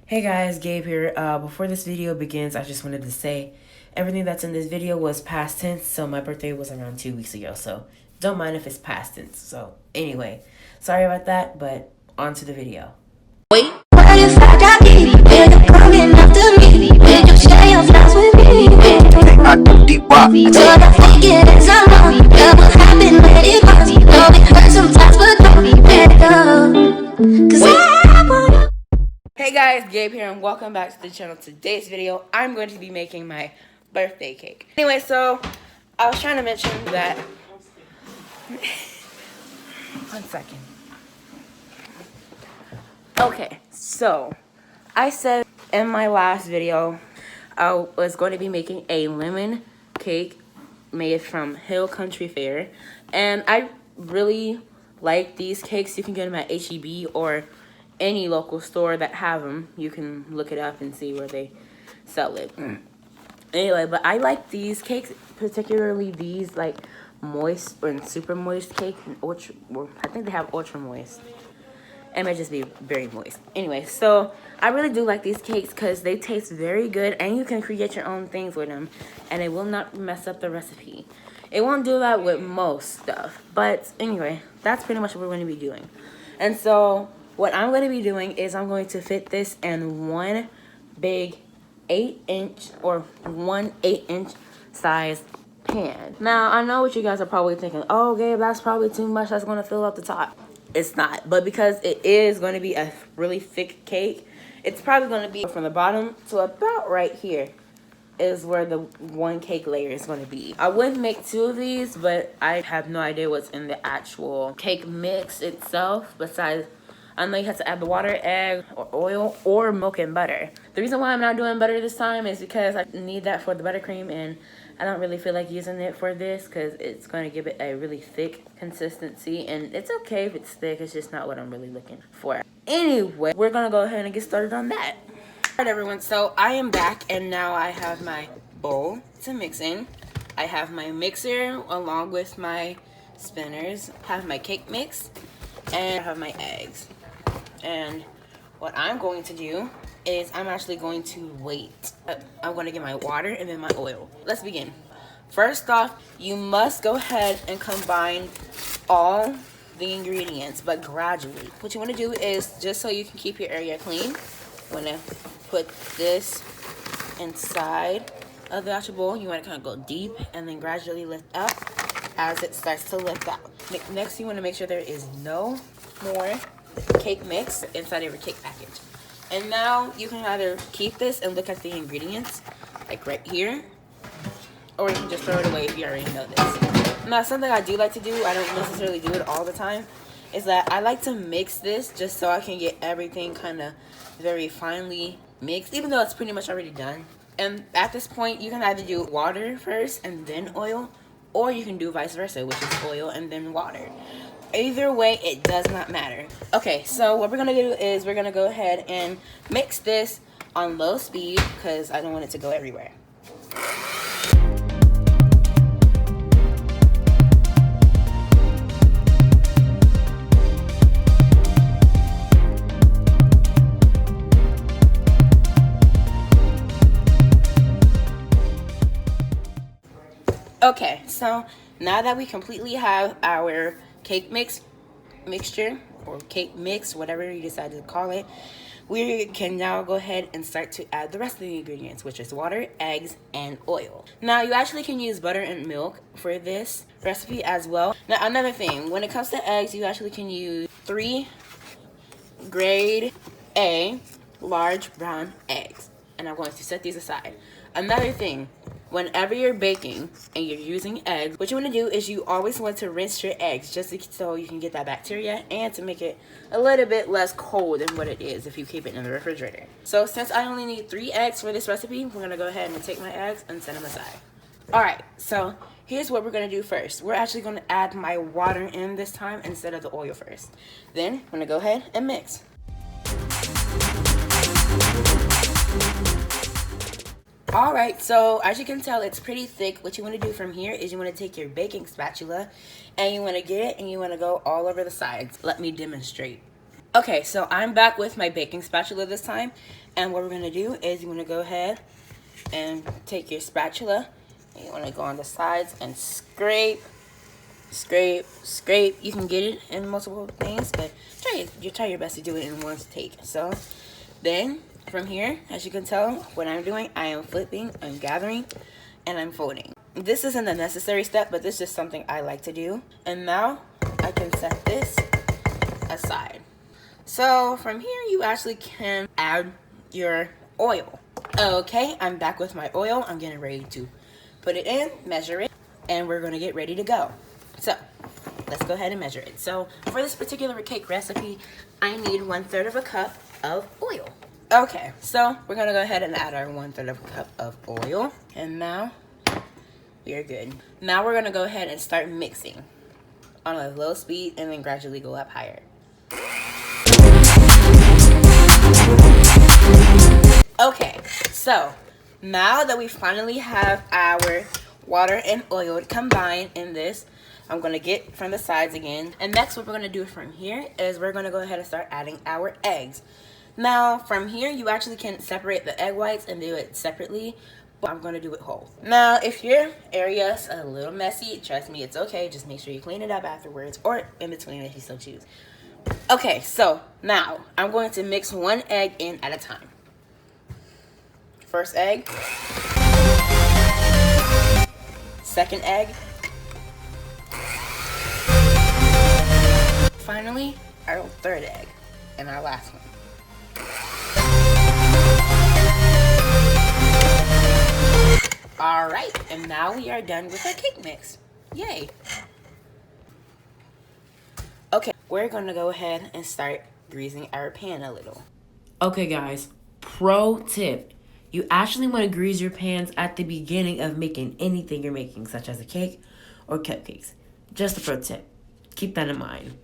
Hey guys, Gabe here. Before this video begins, I just wanted to say everything that's in this video was past tense, so my birthday was around 2 weeks ago, so don't mind if it's past tense. So anyway, sorry about that, but on to the video. Wait. What if I got giddy? You're coming after me. Did you share your flies with me? I do deep walk. Till I think it is alone. What happened, let it pass. Know it hurts sometimes, but don't be better. Cause I wanna. Hey guys, Gabe here, and welcome back to the channel. Today's video, I'm going to be making my birthday cake. Anyway, so I was trying to mention that. One second. Okay, so I said in my last video I was going to be making a lemon cake made from Hill Country Fare, and I really like these cakes. You can get them at HEB or any local store that have them. You can look it up and see where they sell it. Anyway, but I like these cakes, particularly these like moist and super moist cake and ultra. Well, I think they have ultra moist. It might just be very moist. Anyway, so I really do like these cakes because they taste very good, and you can create your own things with them, and it will not mess up the recipe. It won't do that with most stuff, but anyway, that's pretty much what we're going to be doing. And so what I'm going to be doing is I'm going to fit this in one big 8-inch or 1/8-inch size pan. Now, I know what you guys are probably thinking. Oh, Gabe, that's probably too much. That's going to fill up the top. It's not, but because it is going to be a really thick cake, it's probably going to be from the bottom to about right here is where the one cake layer is going to be. I would make two of these, but I have no idea what's in the actual cake mix itself. Besides, I know you have to add the water, egg, or oil, or milk and butter. The reason why I'm not doing butter this time is because I need that for the buttercream, and I don't really feel like using it for this because it's going to give it a really thick consistency, and it's okay if it's thick. It's just not what I'm really looking for. Anyway, we're going to go ahead and get started on that. Alright everyone, so I am back, and now I have my bowl to mix in. I have my mixer along with my spinners. I have my cake mix, and I have my eggs. And what I'm going to do is I'm actually going to wait. I'm going to get my water and then my oil. Let's begin. First off, you must go ahead and combine all the ingredients, but gradually. What you want to do is, just so you can keep your area clean, you want to put this inside of the actual bowl. You want to kind of go deep and then gradually lift up as it starts to lift out. Next, you want to make sure there is no more cake mix inside of your cake package. And now you can either keep this and look at the ingredients, like right here, or you can just throw it away if you already know this. Now, something I do like to do, I don't necessarily do it all the time, is that I like to mix this just so I can get everything kind of very finely mixed, even though it's pretty much already done. And at this point, you can either do water first and then oil, or you can do vice versa, which is oil and then water. Either way, it does not matter. Okay, so what we're gonna do is we're gonna go ahead and mix this on low speed because I don't want it to go everywhere. Okay, so now that we completely have our cake mixture or cake mix, whatever you decide to call it, we can now go ahead and start to add the rest of the ingredients, which is water, eggs, and oil. Now, you actually can use butter and milk for this recipe as well. Now, another thing, when it comes to eggs, you actually can use 3 grade A large brown eggs, and I'm going to set these aside. Another thing, whenever you're baking and you're using eggs, what you want to do is you always want to rinse your eggs just so you can get that bacteria and to make it a little bit less cold than what it is if you keep it in the refrigerator. So since I only need 3 eggs for this recipe, we're going to go ahead and take my eggs and set them aside. Alright, so here's what we're going to do first. We're actually going to add my water in this time instead of the oil first. Then I'm going to go ahead and mix. Alright, so as you can tell, it's pretty thick. What you want to do from here is you want to take your baking spatula and you want to get it and you want to go all over the sides. Let me demonstrate. Okay, so I'm back with my baking spatula this time. And what we're going to do is you want to go ahead and take your spatula. And you want to go on the sides and scrape, scrape, scrape. You can get it in multiple things, but try your best to do it in one take. So then from here, as you can tell, what I'm doing, I am flipping, I'm gathering, and I'm folding. This isn't a necessary step, but this is just something I like to do. And now I can set this aside. So from here, you actually can add your oil. Okay, I'm back with my oil. I'm getting ready to put it in, measure it, and we're gonna get ready to go. So let's go ahead and measure it. So for this particular cake recipe, I need 1/3 of a cup of oil. Okay, so we're gonna go ahead and add our 1/3 of a cup of oil. And now we are good. Now we're gonna go ahead and start mixing on a low speed and then gradually go up higher. Okay, so now that we finally have our water and oil combined in this, I'm going to get from the sides again. And next what we're going to do from here is we're going to go ahead and start adding our eggs. Now from here you actually can separate the egg whites and do it separately, but I'm going to do it whole. Now if your area's a little messy, trust me, it's okay. Just make sure you clean it up afterwards or in between if you so choose. Okay, so now I'm going to mix one egg in at a time. First egg, second egg, finally our third egg, and our last one. All right, and now we are done with our cake mix. Yay. Okay, we're gonna go ahead and start greasing our pan a little. Okay guys, pro tip. You actually want to grease your pans at the beginning of making anything you're making, such as a cake or cupcakes. Just a pro tip. Keep that in mind.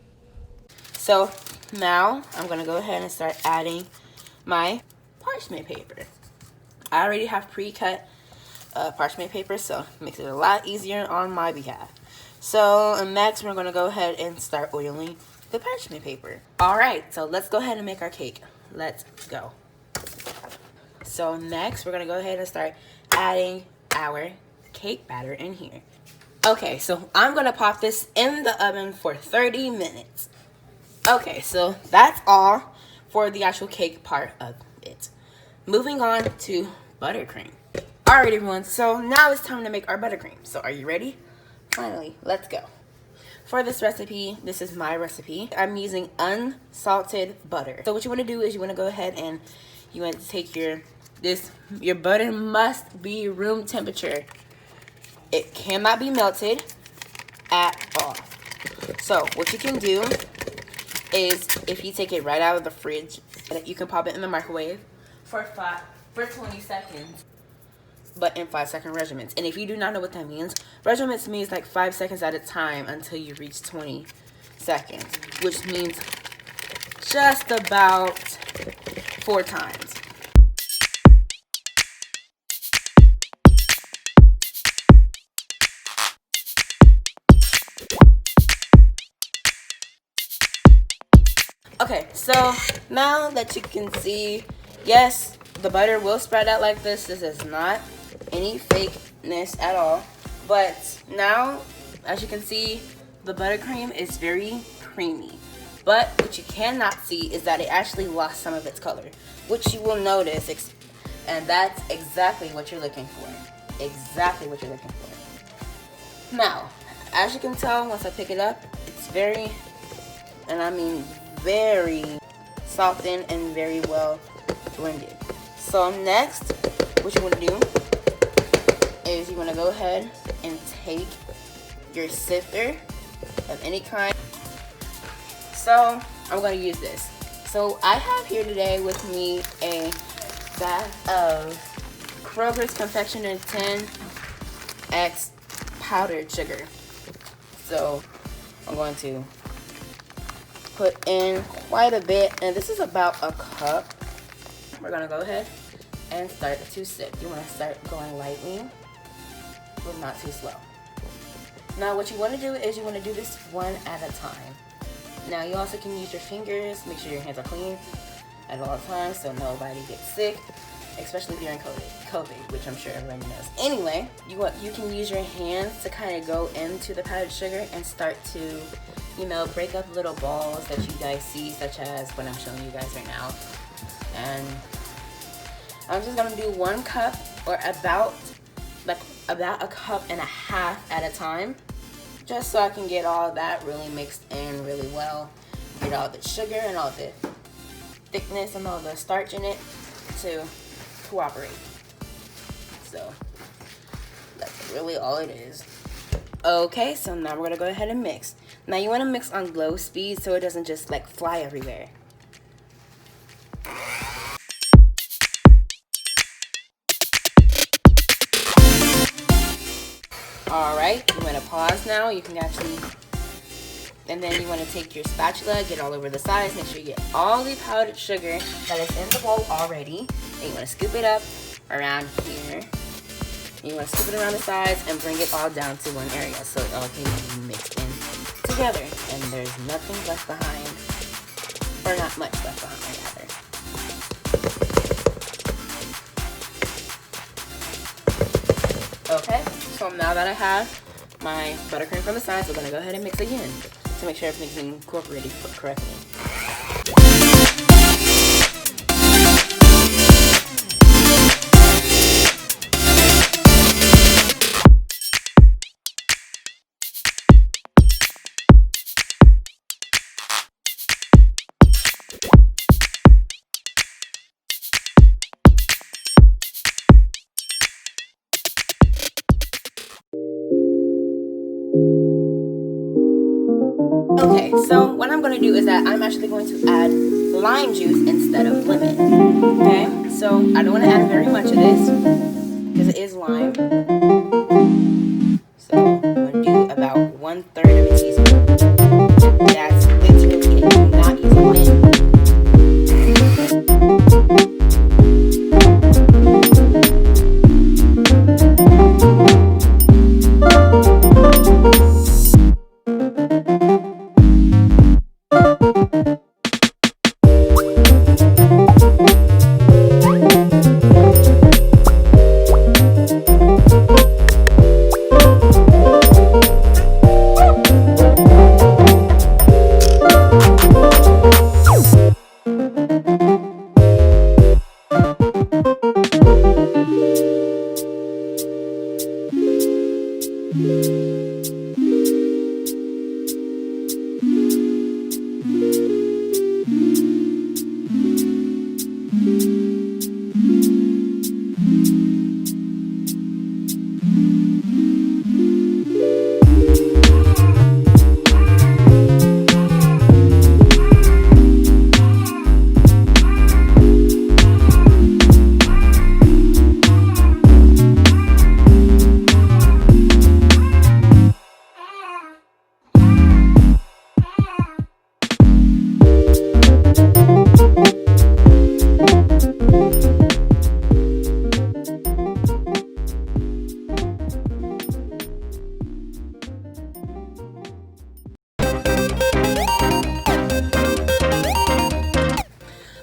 So now I'm going to go ahead and start adding my parchment paper. I already have pre-cut parchment paper, so it makes it a lot easier on my behalf. So next we're going to go ahead and start oiling the parchment paper. Alright, so let's go ahead and make our cake. Let's go. So next, we're going to go ahead and start adding our cake batter in here. Okay, so I'm going to pop this in the oven for 30 minutes. Okay, so that's all for the actual cake part of it. Moving on to buttercream. Alright everyone, so now it's time to make our buttercream. So are you ready? Finally, let's go. For this recipe, this is my recipe. I'm using unsalted butter. So what you want to do is you want to go ahead and you want to take your butter must be room temperature. It cannot be melted at all. So what you can do is if you take it right out of the fridge, you can pop it in the microwave for 20 seconds, but in 5-second regiments. And if you do not know what that means, regiments means like 5 seconds at a time until you reach 20 seconds, which means just about 4 times. Okay, so now that you can see, yes, the butter will spread out like this. This is not any fakeness at all. But now, as you can see, the buttercream is very creamy. But what you cannot see is that it actually lost some of its color, which you will notice, and that's exactly what you're looking for. Exactly what you're looking for. Now, as you can tell, once I pick it up, it's very, and I mean very softened and very well blended. So next, what you want to do is you want to go ahead and take your sifter of any kind. So I'm going to use this. So I have here today with me a bag of Kroger's Confectioner 10X powdered sugar. So I'm going to put in quite a bit, and this is about a cup. We're gonna go ahead and start to sip. You want to start going lightly, but not too slow. Now what you want to do is you want to do this one at a time. Now you also can use your fingers. Make sure your hands are clean at all times so nobody gets sick, especially during COVID, which I'm sure everyone knows. Anyway, you can use your hands to kind of go into the powdered sugar and start to, you know, break up little balls that you guys see, such as what I'm showing you guys right now. And I'm just gonna do 1 cup, or about a cup and a half at a time, just so I can get all that really mixed in really well, get all the sugar and all the thickness and all the starch in it to cooperate. So that's really all it is. Okay, so now we're gonna go ahead and mix. Now you want to mix on low speed so it doesn't just like fly everywhere. Alright, you want to pause now. You can actually, and then you want to take your spatula, get all over the sides, make sure you get all the powdered sugar that is in the bowl already. And you want to scoop it up around here. You want to scoop it around the sides and bring it all down to one area so it all can be mixed in together. And there's nothing left behind, or not much left behind rather. Okay, so now that I have my buttercream from the sides, we're gonna go ahead and mix again to make sure everything's incorporated correctly. Okay, so what I'm going to do is that I'm actually going to add lime juice instead of lemon. Okay, so I don't want to add very much of this because it is lime. So I'm going to do about 1/3 of a teaspoon. That's literally it. Do not use a mint.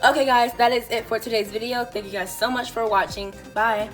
Okay guys, that is it for today's video. Thank you guys so much for watching. Bye.